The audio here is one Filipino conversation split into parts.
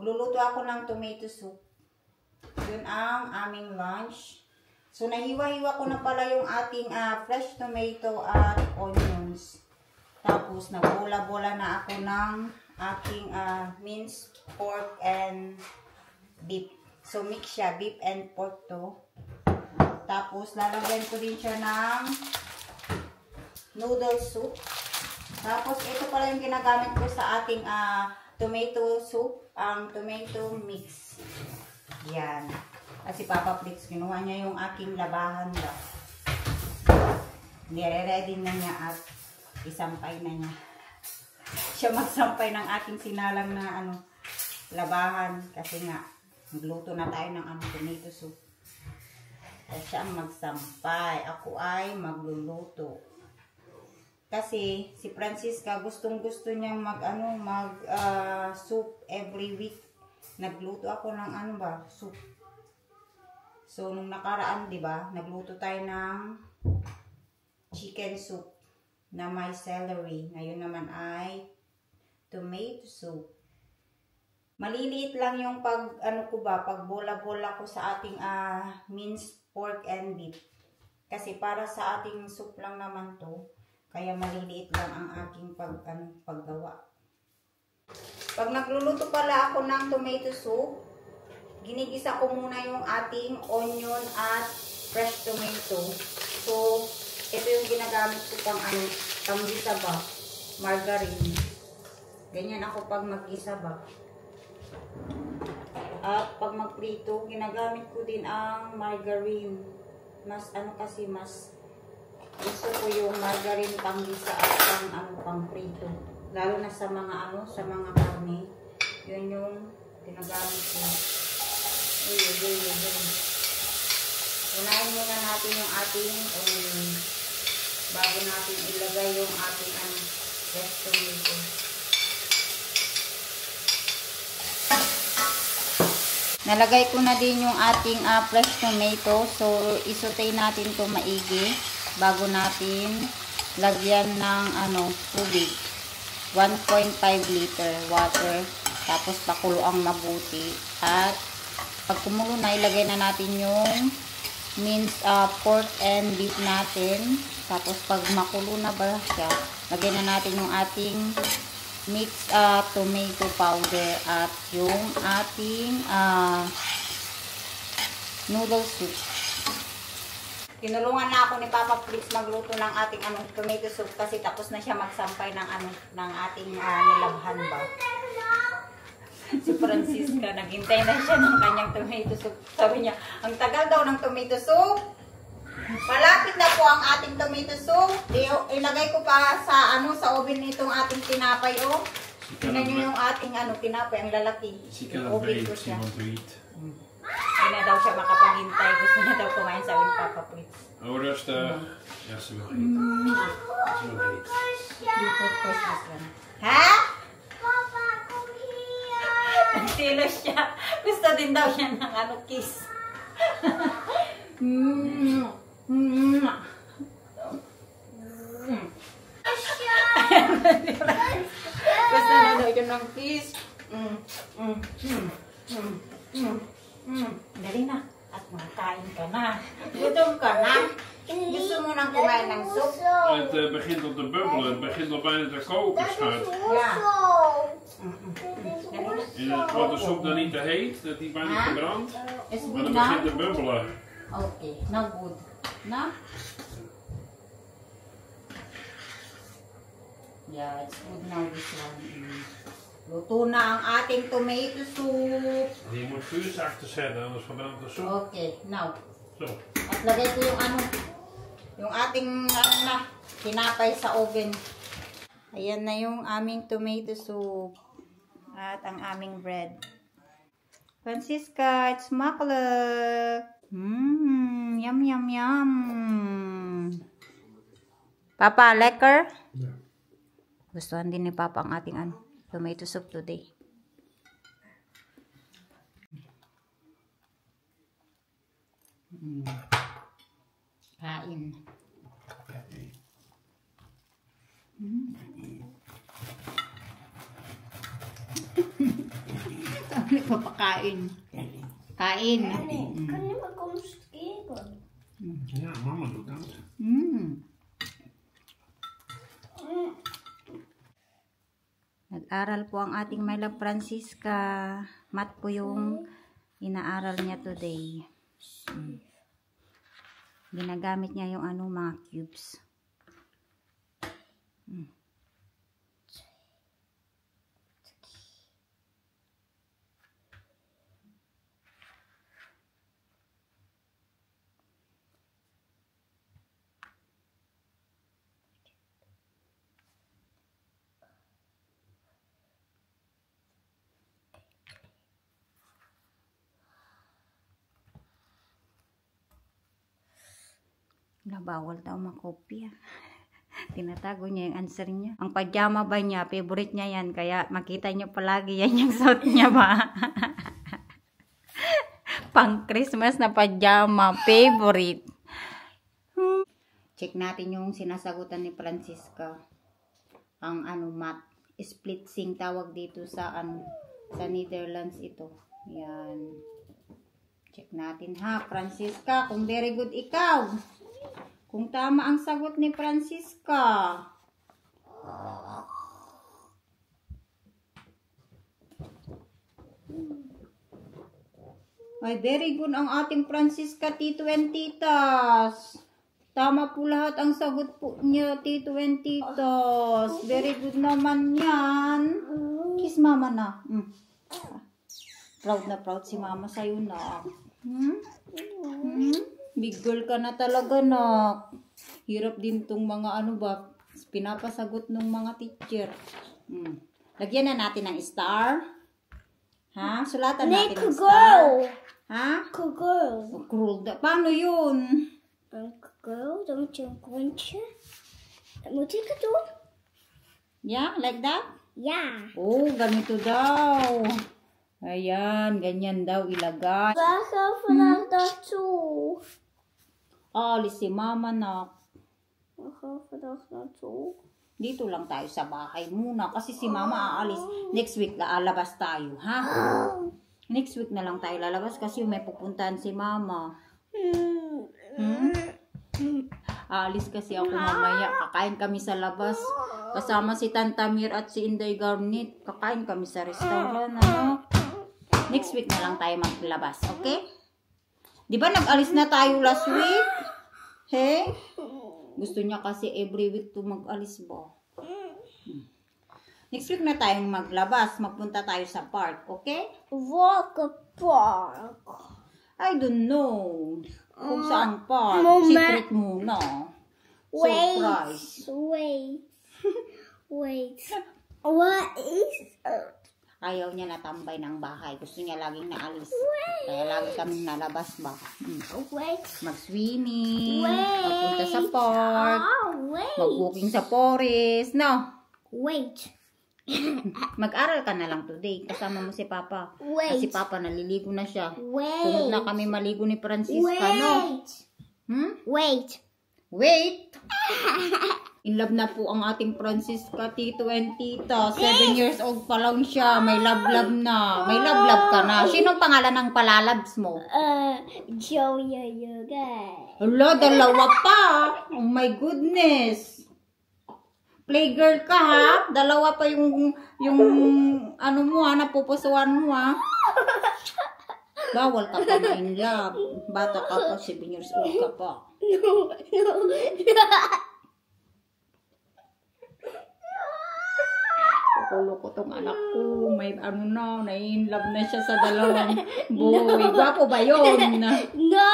Magluluto ako ng tomato soup. Yun ang aming lunch. So, nahiwa-hiwa ko na pala yung ating fresh tomato at onions. Tapos, nagbola-bola na ako ng aking minced pork and beef. So, mix siya. Beef and pork to. Tapos, lalagyan ko din siya ng noodle soup. Tapos, ito pala yung ginagamit ko sa ating tomato soup. Ang tomato mix. Yan. Kasi Papa Flix, kinuha niya yung aking labahan ba. Nire-ready na niya at isampay na niya. Siya magsampay ng aking sinalang na labahan. Kasi nga, magluto na tayo ng tomato soup. At siya ang magsampay. Ako ay magluluto. Kasi si Francisca gustong-gusto niyang soup every week. Nagluto ako ng soup. So, nung nakaraan, di ba, nagluto tayo ng chicken soup na may celery. Ngayon naman ay tomato soup. Maliliit lang yung pag bola-bola ko sa ating minced pork and beef. Kasi para sa ating soup lang naman to, kaya maliliit lang ang aking paggawa. Pag nagluluto pala ako ng tomato soup, ginigisa ko muna yung ating onion at fresh tomato. So, ito yung ginagamit ko pang gisa ba? Margarine. Ganyan ako pag mag-gisa ba. At pag magprito, ginagamit ko din ang margarine. Mas kasi mas gusto ko yung margarine pang gisa at pang prito. Lalo na sa mga sa mga karne. Yun yung ginagamit ko. Unahin muna natin yung ating onion bago natin ilagay yung ating fresh tomato. Nalagay ko na din yung ating fresh tomato. So, isutay natin to maigi bago natin lagyan ng tubig. 1.5 liter water. Tapos pakulo ang mabuti. At pag kumulo na, ilagay na natin yung minced pork and beef natin. Tapos pag makulo na ba siya, lagay na natin yung ating mixed tomato powder at yung ating noodle soup. Tinulungan na ako ni Papa Flix magluto ng ating tomato soup kasi tapos na siya magsampay ng ating nilabhan ba. Si Francisca, naghintay na siya ng kanyang tomato soup. Sabi niya, ang tagal daw ng tomato soup. Malapit na po ang ating tomato soup. Ilagay ko pa sa oven nitong ating tinapay. Tingnan niyo yung ating tinapay, ang lalaki. Oven ko siya. Hindi na daw siya makapaghintay. Gusto na daw kumain sa akin, Papa Flix. Oh, dat is ja, ze wil eten. Ze wil eten. Ha? Nagsilos siya. Gusto din daw siya ng kiss. Gusto na daw siya ng kiss. Dali na. At makain ka na. Gutom ka na. Gusto mo nang kumain ng soup? Het begint al te bubbelen. Het begint al bijna te koken, schat. Ja. En wordt de soep dan niet te heet, dat die bijna verbrandt. Maar dan begint te bubbelen. Okay, now good. Na? Yeah, it's good now this one. Luto na ang ating tomato soup. Je moet vuur zachter zetten, anders verbrandt de soep. Okay, now. Zo. At lagay ko yung ating tinapay sa oven. Ayan na yung aming tomato soup. At ang aming bread. Francisca, it's makala. Yum, yum, yum. Papa, lekker? Ja. Gustuhan din ni Papa ang ating tomato soup today. Kain. Papakain. Kain. Kan je maar komen steken? Ja, mama doet dat. Nag-aral po ang ating Myla Francisca. Math po yung inaaral niya today. Ginagamit niya yung mga cubes. Bawal daw makopya. Tinatago niya yung answer niya. Ang pajama ba niya, favorite niya yan. Kaya makita niyo palagi yan yung suot niya ba. Pang Christmas na pajama, favorite. Check natin yung sinasagutan ni Francisca. Ang math. Split sing tawag dito sa sa Netherlands ito. Yan. Check natin ha, Francisca. Kung very good ikaw. Kung tama ang sagot ni Francisca. Ay, very good ang ating Francisca, Tito and Titas. Tama po lahat ang sagot po niya, Tito and Titas. Very good naman yan. Kiss mama na. Proud na proud si mama sa'yo na. Big girl ka na talaga, nak. Hirap din tong mga pinapasagot ng mga teacher. Lagyan na natin ng star. Ha? Sulatan natin ng star. Ha? Kugol. Paano yun? Kugol, dan moet je een kontje. Dat moet ik het doen? Yeah, like that? Ja. Oh, ganito daw. Ayan, ganyan daw ilagay. Waar gaan we vandaag naartoe? Alis si mama, nak. Waar gaan we vandaag naartoe? Dito lang tayo sa bahay muna kasi si mama aalis. Next week lalabas tayo, ha? Next week na lang tayo lalabas kasi may pupuntahan si mama. Aalis kasi ako mamaya. Kakain kami sa labas. Kasama si Tanta Mir at si Inday Garnet. Kakain kami sa restaurant. Next week na lang tayo maglabas, okay? Di ba nag-alis na tayo last week? Hey? Gusto niya kasi every week to mag-alis ba? Next week na tayong maglabas. Magpunta tayo sa park, okay? Welke park? I don't know. Kung saan park. Mama. Secret muna. Surprise. Wait. What is it? Ayaw niya natambay ng bahay. Gusto niya laging naalis. Kaya lagi kaming nalabas ba? Wait. Mag-swimming. Wait. Magpunta sa park. Wait. Mag-walking sa forest. No. Wait. Mag-aral ka na lang today. Kasama mo si Papa. Wait. At si Papa naliligo na siya. Wait. Sunod na kami maligo ni Francisca, no? Wait. Wait. In love na po ang ating Francisca, Tito and Tita. 7 years old pa lang siya. May love-love na. May love-love ka na. Sino pangalan ng palalabs mo? Joey Yoga. Hala, dalawa pa. Oh my goodness. Playgirl ka, ha? Dalawa pa yung napupusuan mo, ha? Bawal ka pa in love. Bata ka pa, 7 years old ka pa. No. Kulo ko tong anak ko. May nai-in-love na siya sa dalawang boy. Gwapo ba yun? No.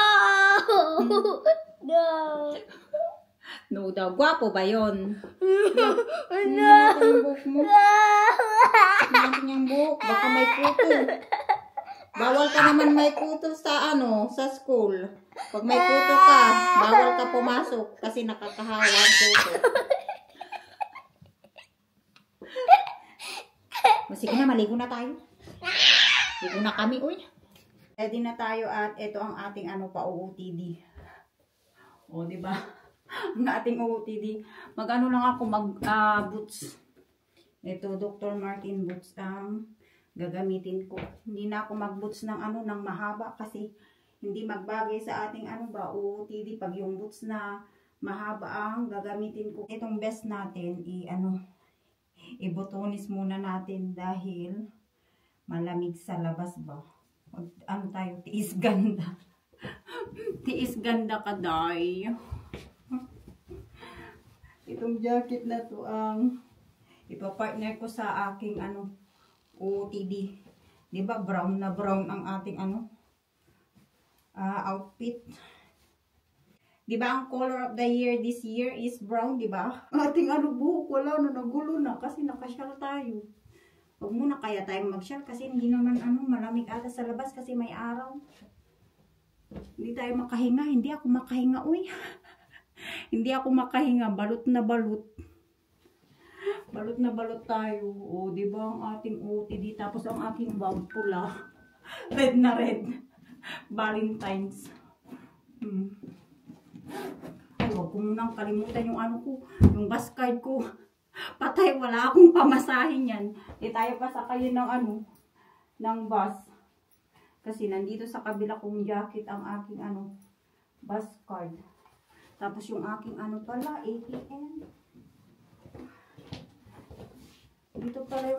No daw. Gwapo ba yun? No. Yung buhok mo. Tingnan yung buhok. Baka may kuto. Bawal ka naman may kuto sa sa school. Pag may kuto ka, bawal ka pumasok kasi nakakahawa ang kuto. Sige na, maligo na tayo. Ligo na kami, uy. Ready na tayo at ito ang ating pa-OOTD. O, diba? Ang ating OOTD. Mag-ano lang ako, boots. Ito, Dr. Martin Boots. gagamitin ko. Hindi na ako mag-boots ng ano, ng mahaba kasi hindi magbagay sa ating ano ba, OOTD pag yung boots na mahaba ang gagamitin ko. Itong vest natin, ibutonis muna natin dahil malamig sa labas ba. Ano tayo, tiis ganda. Tiis ganda ka, day. Itong jacket na to ang ipapartner ko sa aking OOTD. Diba brown na brown ang ating outfit. Diba ang color of the year this year is brown, diba? Ating buhok wala na, nagulo na kasi nakasyal tayo. Huwag muna kaya tayong magsyal kasi hindi naman malamig ata sa labas kasi may araw. Hindi tayo makahinga, hindi ako makahinga, uy. Hindi ako makahinga, balot na balot. Balot na balot tayo. O, diba ang ating OOTD, tapos ang aking bag pula. Red na red. Valentine's. Ay, huwag ko munang kalimutan yung yung bus card ko. Patay, wala akong pamasahin yan. Di tayo pasakayin ng bus. Kasi nandito sa kabila kong jacket ang aking bus card. Tapos yung aking pala, ATM. Dito pala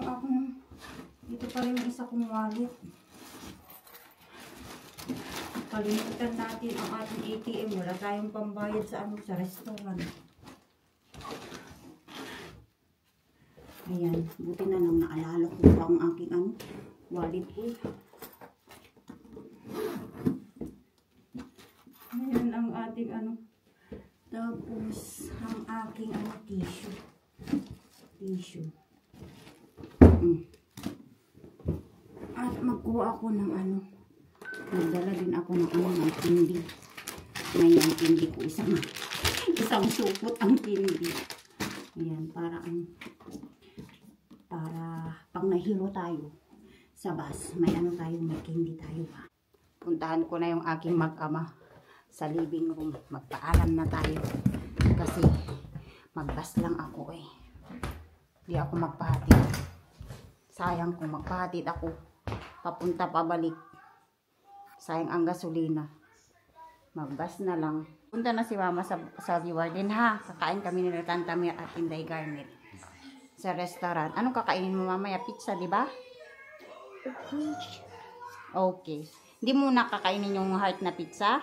yung isa kong wallet. Kalimutan natin ang ating ATM. Wala tayong pambayad sa sa restaurant. Ayan, buti na lang naalala ko pa ang aking wallet ko. Ayan ang ating tapos ang aking tissue. At magkuha ako ng nagdala din ako ng ng tindi. Ngayon ang tindi ko isang supot ang tindi. Ayan, para pag nahilo tayo sa bus, may may candy tayo ba. Puntahan ko na yung aking mag-ama sa living room. Magpaalam na tayo kasi magbas lang ako Hindi ako magpahatid. Sayang kung magpahatid ako papunta pabalik. Sayang ang gasolina. Magbas na lang. Punta na si mama sa reward din ha. Kakain kami ni Tanta Mir at Inday Garnet sa restaurant. Anong kakainin mo mamaya? Pizza, di ba? Okay. Hindi mo na kakainin yung heart na pizza?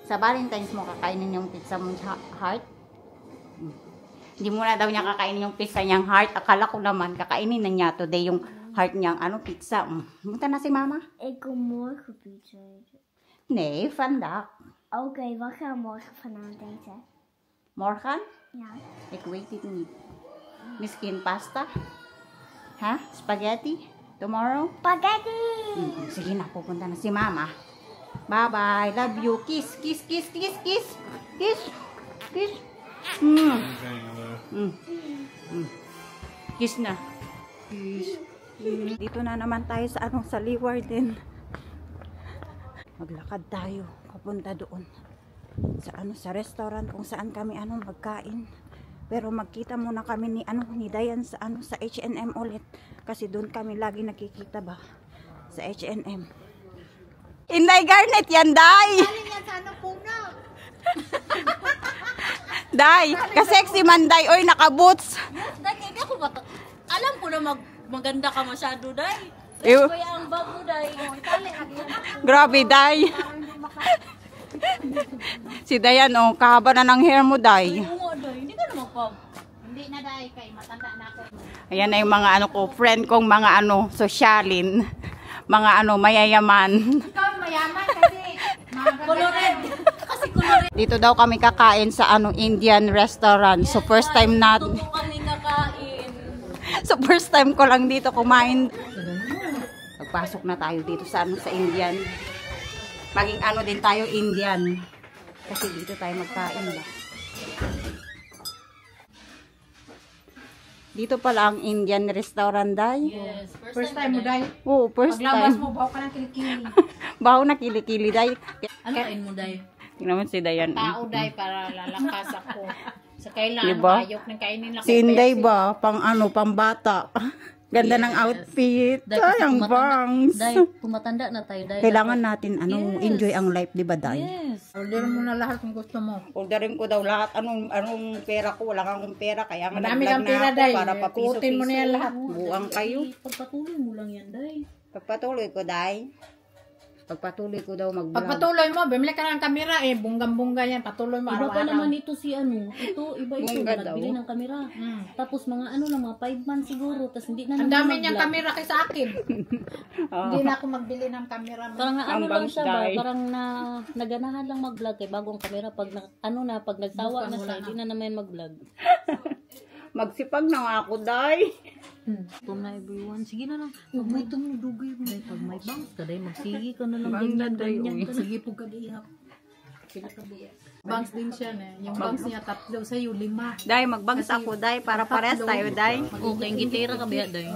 Sa Valentine's mo kakainin yung pizza mong heart? Hindi mo na daw niya kakainin yung pizza niyang heart. Akala ko naman kakainin na niya today yung heart niyang pizza. Punta na si mama? Ik kom morgen pizza eten. Nee, vandaag. Oké, wat gaan we morgen vanavond eten? Morgen? Ja. Ik weet het niet. Misschien pasta? Ha? Spaghetti? Tomorrow? Spaghetti! Sige na, pupunta na si mama. Bye-bye. Love you. Kiss, kiss, kiss, kiss, kiss. Kiss. Kiss. Kiss na. Kiss. Dito na naman tayo sa sa Leeuwarden. Maglakad tayo papunta doon sa restaurant kung saan kami magkain. Pero magkita muna kami ni Dayan sa sa H&M ulit kasi doon kami lagi nakikita ba sa H&M. Inday Garnet yan, Day. Galing yan sa puno. Day, ka-sexy man, Day. Oy, naka-boots. Dahil hindi ako alam ko na maganda ka masyado, Day. Ew. Kaya ang bago, Day. Grabe, Day. Si Dayan, kahaba na ng hair mo, Day. Oo, Day. Hindi ka naman pa. Hindi na, Day. Kay matanda na ako. Ayan na yung mga friend kong mga sosyalin. Mga mayayaman. Ikaw mayaman kasi colored. Kasi colored. Dito daw kami kakain sa Indian restaurant. So first time na Dito kami kakain. So first time ko lang dito kumain. Pagpasok na tayo dito sa sa Indian. Maging din tayo Indian. Kasi dito tayo magkain ba. Dito pala ang Indian restaurant, Day. Yes, First time mo, Day? Oo, first Paglabas time. mo, bawa ka ng kilikili. Baho na kilikili, Day. Ano kain mo, Day? Tingnan mo si Dayan. Tao, Day, para lalakas ako. Sa kailangan, Diba? ayok ng kainin lang. Si Inday ba? Pang pang bata. Ganda ng outfit. Ay, ang bangs. Dahil tumatanda na tayo. Dahil Kailangan natin enjoy ang life, di ba, Day? yes. Order mo na lahat kung gusto mo. Orderin ko daw lahat. Anong pera ko? Wala kang pera. Kaya nga Madami nag-vlog kang pera, na ako Day. para papiso-piso. Kuutin mo na yan lahat. Buang kayo. Pagpatuloy mo lang yan, Day. Pagpatuloy ko, Day. Pagpatuloy ko daw mag-vlog. Pagpatuloy mo, bumili ka ng kamera bunggam-bungga yan. Patuloy mo Iba pa araw-araw. naman ito si ano. Ito, iba ito. Bunga daw. Nagbili ng kamera. Tapos mga ano lang, mga 5 months siguro. Tapos hindi na Ang naman dami mag-vlog. niyang kamera kaysa akin. Hindi na ako magbili ng kamera mo. Parang ano Ang lang bangs, siya ba? Day. Parang naganahan lang mag-vlog kay bagong kamera. Pag pag nagsawa na siya, hindi na naman mag-vlog. Magsipag na nga ako, Day. Ito na everyone. Sige na lang. Huwag mo dugay mo. Pag may bangs ka, Day, magsigi ka na lang. Ganyan. Sige po kadihap. Bangs din siya na. Yung bangs niya 3, sa'yo 5. Day, magbangs ako, Day, para parehas tayo, Day. Okay, gitira ka ba, Day?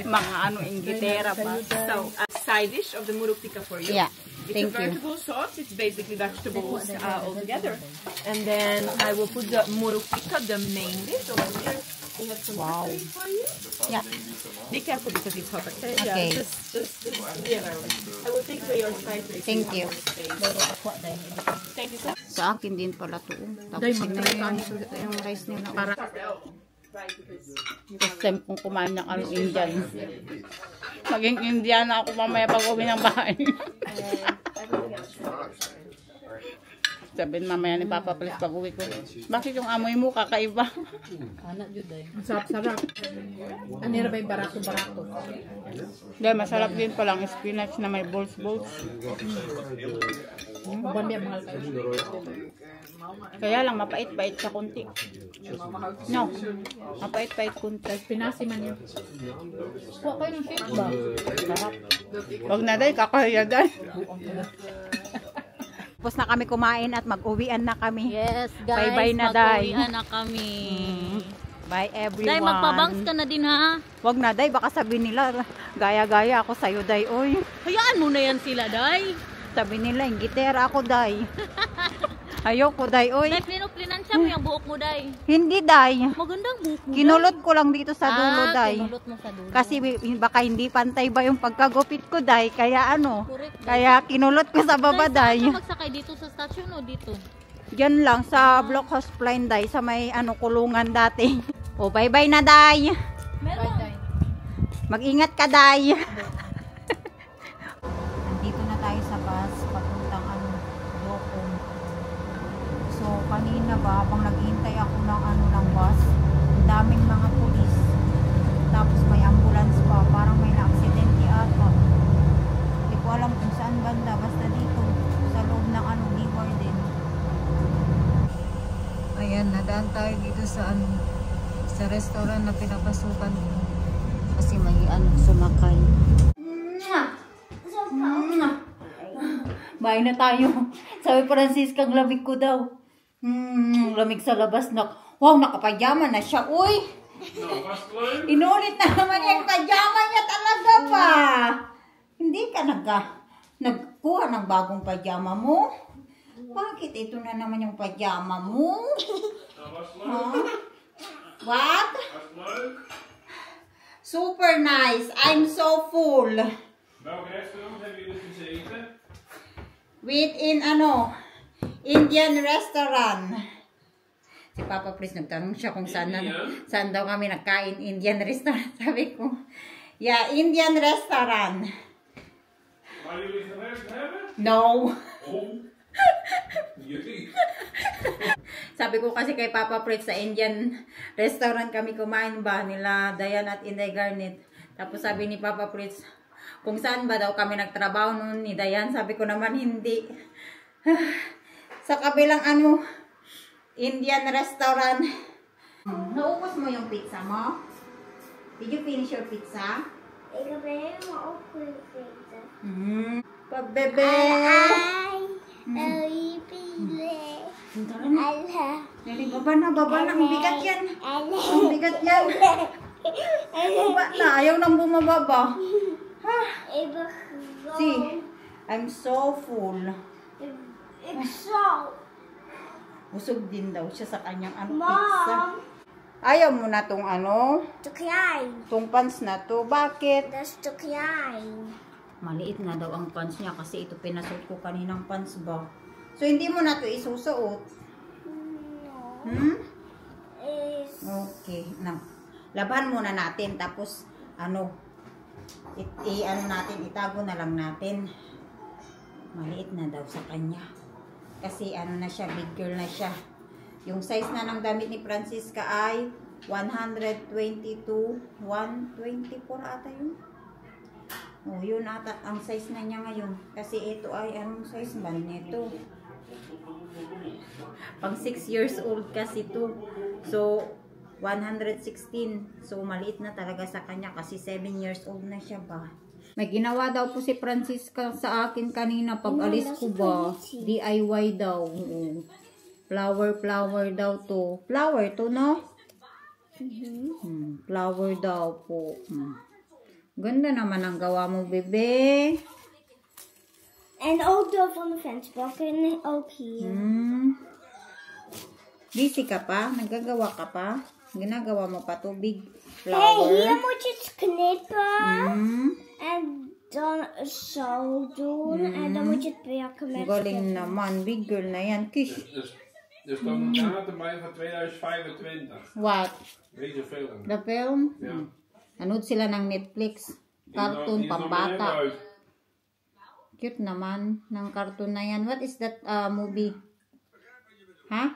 Mga inggitera pa. So, a side dish of the muruktika for you. Yeah, It's thank a you. vegetable sauce. It's basically vegetables all together. And then I will put the muruktika, the main dish, over here. We have some pepper for you. Yeah. Be careful because it's hot. Okay. Okay. Yeah, just yeah. I will take away your spices. Thank you. Thank you so much. Sa akin din pala to. Tapos yung rice nila. Para first time kong kumain ng Indian. Maging Indian ako mamaya pag uwi ng bahay. Sabihin mamaya ni Papa, please pag uwi ko. Bakit yung amoy mo kakaiba? Anak yun, Day. Ang sarap-sarap. Ano na ba yung barato-barato? Dahil masarap din palang spinach na may balls-balls. Buwan niya, mahal kayo. Kaya lang mapait-pait sa kunti. No, mapait-pait kunti. Pinasi man yun. Kuha kayo ng shake ba? Sarap. Wag na day, kakahiya day. Tapos na kami kumain at mag-uwian na kami. Yes, guys. Bye-bye na, Day. Mag-uwian na kami. Bye everyone. Day, magpabangs ka na din, ha? Wag na day, baka sabihin nila, gaya-gaya ako sa'yo day, oy. Hayaan mo na yan sila, Day. Sabi nila, gitera ako day. Ayoko day, oy. Day, plinansya mo yung buhok mo, Day. Hindi day. Magandang buhok mo, Day. Kinulot ko lang dito sa dulo day. Kinulot mo sa dulo. Kasi baka hindi pantay ba yung pagkagupit ko day, kaya Correct, Day. kaya kinulot ko sa baba Day, day. saan ka magsakay dito sa station o dito? Diyan lang sa Block House Plain day, sa may kulungan dati. O bye-bye na day. Meron. Mag-ingat ka, Day. Nandito na tayo sa bus, papuntang Dokong. So, kanina ba, habang naghihintay ako ng bus, ang daming mga pulis. Tapos may ambulance pa, parang may na-aksidente ata. Hindi ko alam kung saan banda, basta dito, sa loob ng Liwar din. Ayan, nadaan tayo dito sa sa restaurant na pinapasukan ko. Kasi may sumakay. Bahay na tayo. Sabi Francisca, ang lamig ko daw. Lamig sa labas na. Wow, nakapajama na siya. Uy! Inulit na naman yung pajama niya talaga pa. Hindi ka nagkuha ng bagong pajama mo? Bakit ito na naman yung pajama mo? Huh? What? Super nice. I'm so full. Within Indian restaurant. Si Papa Pris nagtanong siya kung saan daw kami nagkain Indian restaurant. Sabi ko, yeah, Indian restaurant. No. Sabi ko kasi kay Papa Pris sa Indian restaurant kami kumain ba nila Dayan at Inday Garnet. Tapos sabi ni Papa Pris, kung saan ba daw kami nagtrabaho noon ni Dayan. Sabi ko naman hindi. Sa kabilang Indian restaurant. Naubos mo yung pizza mo? Did you finish your pizza? Pagbebe. Dali, baba na. Ang bigat yan. Ang bigat yan. Baba na. Ayaw nang bumababa. See, I'm so full. Busog din daw siya sa kanyang pizza. Ayaw mo na tong ano? Te klein. Tong pants na to. Bakit? Dat is te klein. Maliit na daw ang pants niya kasi ito pinasuot ko kaninang pants ba. So, hindi mo na to isusuot. No. Hmm? Is Okay. Laban muna natin. Tapos, ano natin, itago na lang natin. Maliit na daw sa kanya. Kasi ano na siya, big girl na siya. Yung size na ng damit ni Francisca ay 122, 124 ata yun. Oh, yun ata ang size na niya ngayon. Kasi ito ay anong size ba nito? Pang 6 years old kasi to. So, 116. So, maliit na talaga sa kanya kasi 7 years old na siya ba. May ginawa daw po si Francisca sa akin kanina pag alis ko ba. DIY daw. Flower daw to. Flower to, no? Flower daw po. Ganda naman ang gawa mo, bebe. En ook door van de vensterbank en ook hier. Busy ka pa? Nagagawa ka pa? Ginagawa mo pa to, big Hey, flower. hier moet je het knippen. Hmm. En dan zo doen. En dan moet je het bewerken met Galing naman. Big girl na yan. Kish. Er staat een datum bij van 2025. What? Deze film. The film? Ja. Nanood sila ng Netflix. Cartoon pambata. Cute naman ng cartoon na yan. What is that movie? Huh?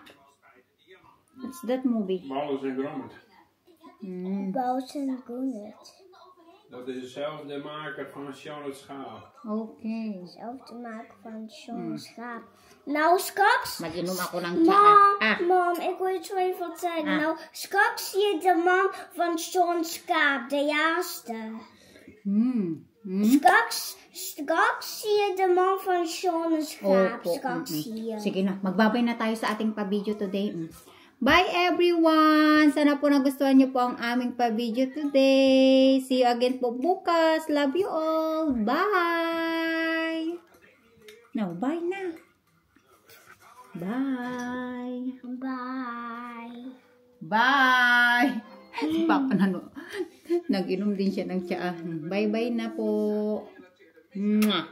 What's that movie? Wallace en Gromit. Bout en Goenet. Dat is dezelfde maker van Sean het Schaap. Okay. Zelfde maken van Sean Schaap. Nou, straks... Mag-inom ako ng tsaa. Mam, ik wil je zo even wat zeggen. Nou, straks zie je de man van Sean Schaap, de eerste. Straks zie je de man van Sean Schaap. Opo. Straks zie je. Sige na, magbabay na tayo sa ating pa-video today. Bye everyone! Sana po nagustuhan niyo po ang aming pa-video today. See you again po bukas. Love you all. Bye! No, bye na. Bye! Bye. Bye! Si Papa nag-inom din siya ng tsaa. Bye-bye na po. Mwah!